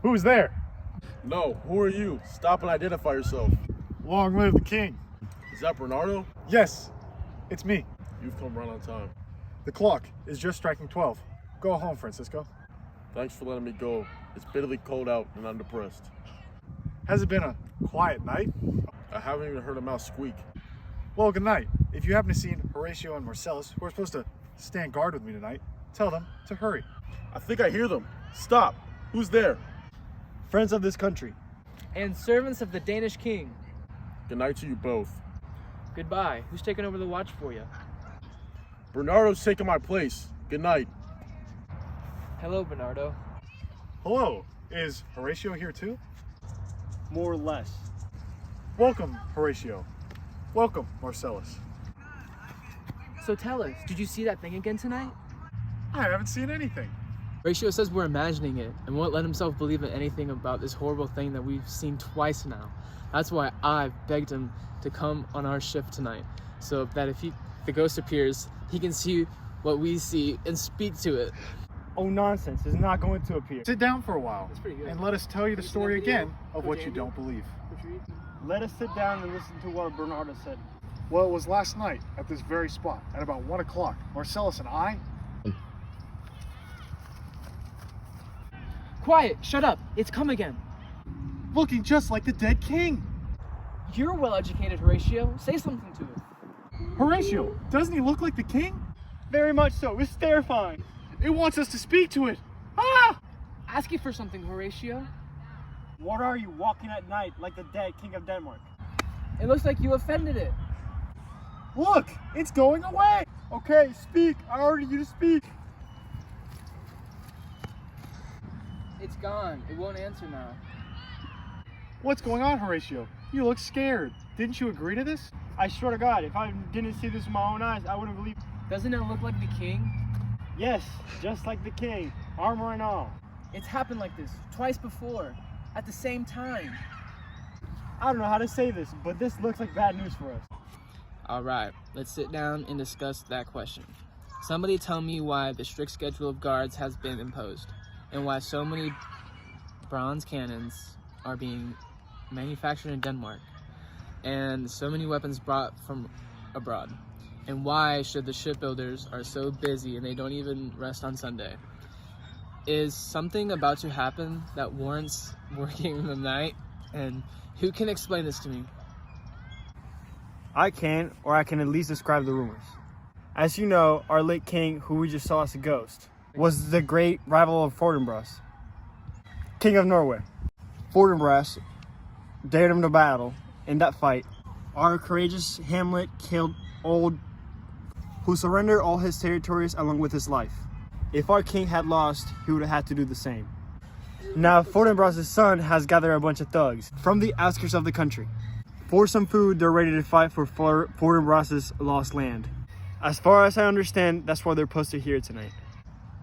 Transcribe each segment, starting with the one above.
Who's there? No, who are you? Stop and identify yourself. Long live the king. Is that Bernardo? Yes, it's me. You've come right on time. The clock is just striking 12. Go home, Francisco. Thanks for letting me go. It's bitterly cold out and I'm depressed. Has it been a quiet night? I haven't even heard a mouse squeak. Well, good night. If you happen to see Horatio and Marcellus, who are supposed to stand guard with me tonight, tell them to hurry. I think I hear them. Stop. Who's there? Friends of this country. And servants of the Danish king. Good night to you both. Goodbye. Who's taking over the watch for you? Bernardo's taking my place. Good night. Hello, Bernardo. Hello. Is Horatio here too? More or less. Welcome, Horatio. Welcome, Marcellus. So tell us, did you see that thing again tonight? I haven't seen anything. Horatio says we're imagining it and won't let himself believe in anything about this horrible thing that we've seen twice now. That's why I've begged him to come on our shift tonight, so that if the ghost appears, he can see what we see and speak to it. Oh, nonsense. It's not going to appear. Sit down for a while That's pretty good. and let us tell you the story again of what you don't believe. Let us sit down and listen to what Bernardo said. Well, it was last night at this very spot at about 1 o'clock. Marcellus and I. Quiet, shut up, it's come again. Looking just like the dead king. You're well educated, Horatio. Say something to it. Horatio, doesn't he look like the king? Very much so. It's terrifying. It wants us to speak to it. Ah! Ask it for something, Horatio. What are you walking at night like the dead king of Denmark? It looks like you offended it. Look, it's going away. Okay, speak. I order you to speak. It's gone. It won't answer now. What's going on, Horatio? You look scared. Didn't you agree to this? I swear to God, if I didn't see this with my own eyes, I wouldn't believe. Doesn't it look like the king? Yes, just like the king, armor and all. It's happened like this twice before, at the same time. I don't know how to say this, but this looks like bad news for us. All right, let's sit down and discuss that question. Somebody tell me why the strict schedule of guards has been imposed, and why so many bronze cannons are being manufactured in Denmark, and so many weapons brought from abroad. And why should the shipbuilders are so busy and they don't even rest on Sunday? Is something about to happen that warrants working in the night? And who can explain this to me? I can, or I can at least describe the rumors. As you know, our late king, who we just saw as a ghost, was the great rival of Fortinbras, king of Norway. Fortinbras dared him to battle. In that fight, our courageous Hamlet killed old, who surrendered all his territories along with his life. If our king had lost, he would have had to do the same. Now, Fortinbras' son has gathered a bunch of thugs from the outskirts of the country. For some food, they're ready to fight for Fortinbras' lost land. As far as I understand, that's why they're posted here tonight.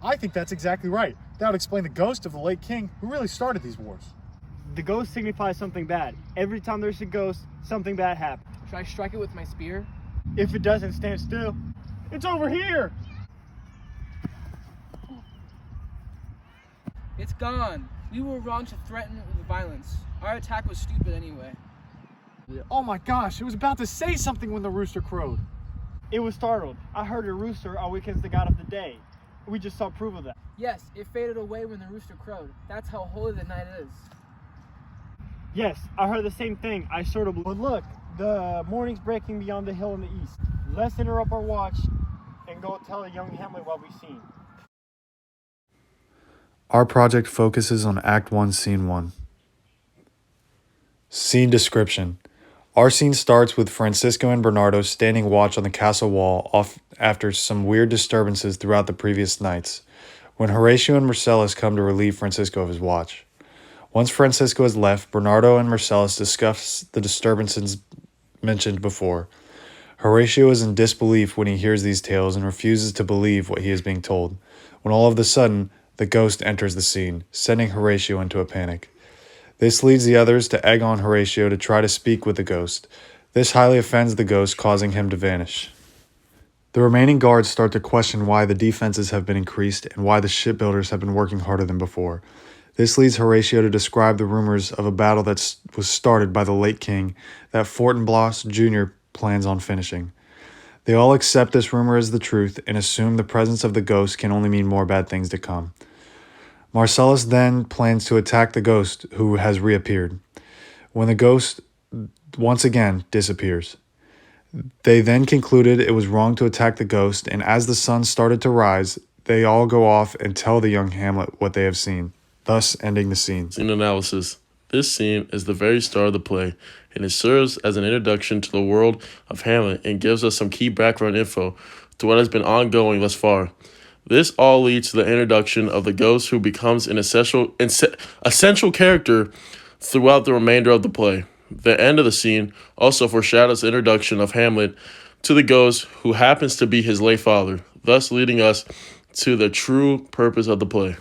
I think that's exactly right. That would explain the ghost of the late king who really started these wars. The ghost signifies something bad. Every time there's a ghost, something bad happens. Should I strike it with my spear? If it doesn't stand still, it's over here! It's gone. We were wrong to threaten with violence. Our attack was stupid anyway. Oh my gosh, it was about to say something when the rooster crowed. It was startled. I heard a rooster awakens the god of the day. We just saw proof of that. Yes, it faded away when the rooster crowed. That's how holy the night is. Yes, I heard the same thing. I sort of. But look, the morning's breaking beyond the hill in the east. Let's interrupt our watch and go tell young Hamlet what we've seen. Our project focuses on Act 1, Scene 1. Scene description. Our scene starts with Francisco and Bernardo standing watch on the castle wall after some weird disturbances throughout the previous nights, when Horatio and Marcellus come to relieve Francisco of his watch. Once Francisco has left, Bernardo and Marcellus discuss the disturbances mentioned before. Horatio is in disbelief when he hears these tales and refuses to believe what he is being told, when all of a sudden, the ghost enters the scene, sending Horatio into a panic. This leads the others to egg on Horatio to try to speak with the ghost. This highly offends the ghost, causing him to vanish. The remaining guards start to question why the defenses have been increased and why the shipbuilders have been working harder than before. This leads Horatio to describe the rumors of a battle that was started by the late king that Fortinbras Jr. plans on finishing. They all accept this rumor as the truth and assume the presence of the ghost can only mean more bad things to come. Marcellus then plans to attack the ghost who has reappeared, when the ghost once again disappears. They then concluded it was wrong to attack the ghost, and as the sun started to rise, they all go off and tell the young Hamlet what they have seen, thus ending the scene. Scene analysis. This scene is the very start of the play, and it serves as an introduction to the world of Hamlet and gives us some key background info to what has been ongoing thus far. This all leads to the introduction of the ghost who becomes an essential character throughout the remainder of the play. The end of the scene also foreshadows the introduction of Hamlet to the ghost who happens to be his late father, thus leading us to the true purpose of the play.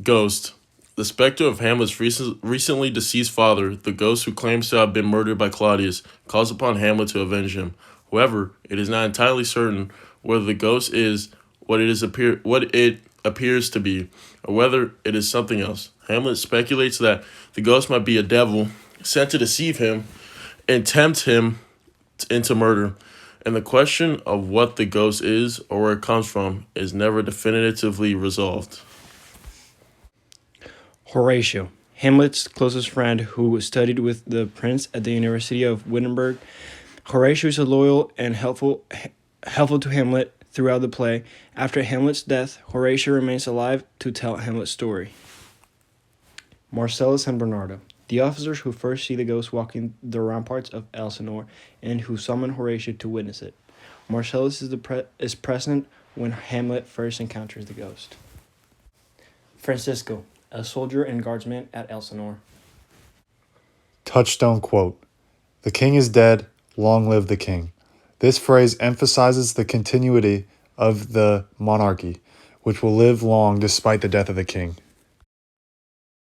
Ghost. The specter of Hamlet's recently deceased father, the ghost who claims to have been murdered by Claudius, calls upon Hamlet to avenge him. However, it is not entirely certain whether the ghost is what it appears to be, or whether it is something else. Hamlet speculates that the ghost might be a devil sent to deceive him and tempt him into murder, and the question of what the ghost is or where it comes from is never definitively resolved. Horatio, Hamlet's closest friend who studied with the prince at the University of Wittenberg. Horatio is loyal and helpful to Hamlet throughout the play. After Hamlet's death, Horatio remains alive to tell Hamlet's story. Marcellus and Bernardo, the officers who first see the ghost walking the ramparts of Elsinore and who summon Horatio to witness it. Marcellus is present when Hamlet first encounters the ghost. Francisco, a soldier and guardsman at Elsinore. Touchstone quote: "The king is dead, long live the king." This phrase emphasizes the continuity of the monarchy, which will live long despite the death of the king.